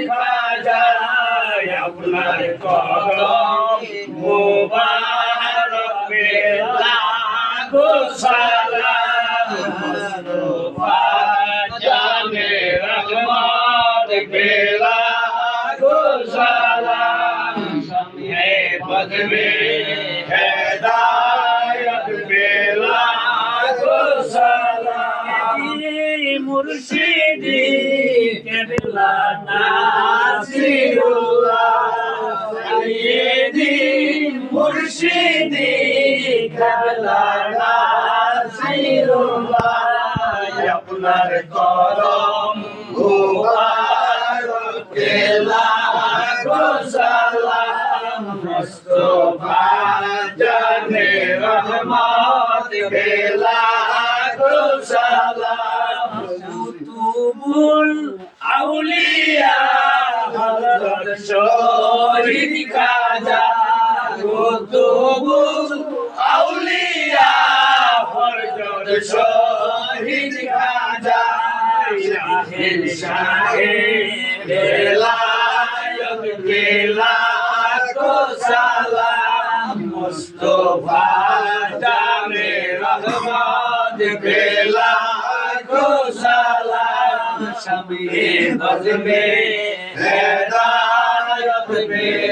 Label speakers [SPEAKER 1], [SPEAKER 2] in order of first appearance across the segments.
[SPEAKER 1] খাজা আপনার কদম মুবারক লাখো সালাম মুস্তাফা জানে রহমত লাখো সালাম হে বদবে হেদায়ত লাখো সালাম মুর্শিদি কেবলা নাসিরুল্লাহ সাইয়্যিদি মুর্শিদি কেবলা নাসিরুল্লাহ আপনার কদম মুবারক লাখো সালাম মুস্তাফা জানে রহমত লাখো সালাম কুতুবুল আউলিয়া হযরত শহীদ খাজা কুতুবুল আউলিয়া হযরত শহীদ খাজা শাহেদ শাহে বেলায়ত লাখো সালাম মুস্তাফা জানে রহমত লাখো সালাম শামে বজমে হেদায়ত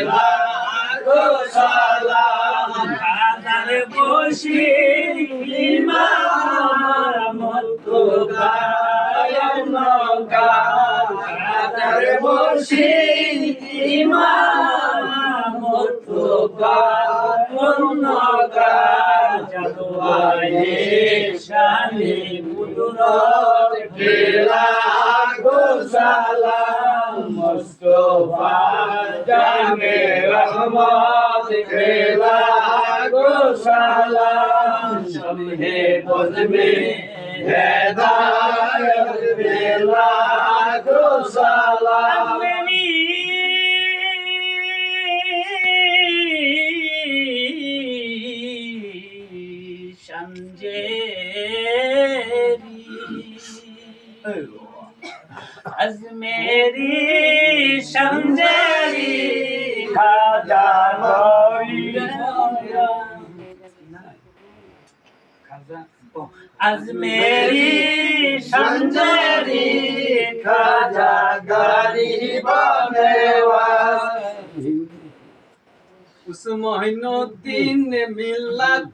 [SPEAKER 1] লাখো সালাম খাদার বসি ইমাম মুর্তজা খাদার বসি ইমাম মুর্তজা জাদুয়ায়ে শানে কুদরত লাখো সালাম মুস্তাফা জানে রহমত লাখো সালাম শামে বজমে হেদায়ত লাখো সালাম আজমেরি সঞ্জেরি খাজা আজমেরি সঞ্জেরি খাজা গরিব নওয়াজ উসমঈনুদ্দিন মিল্লাত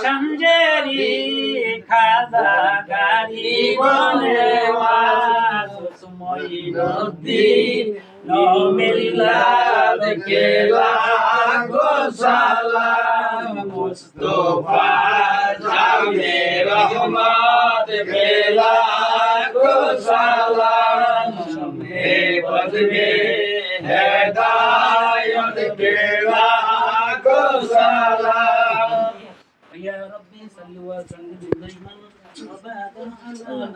[SPEAKER 1] সঞ্জেরি খাজা গরিব নওয়াজ উসমঈনুদ্দিন মিল্লাত লাখো সালাম মুস্তাফা জানে রহমত লাখো সালাম শামে বজমে হেদায়ত লাখো সালাম ইয়া রব্বি সাল্লি ওয়া সাল্লিম দাইমান وبعد على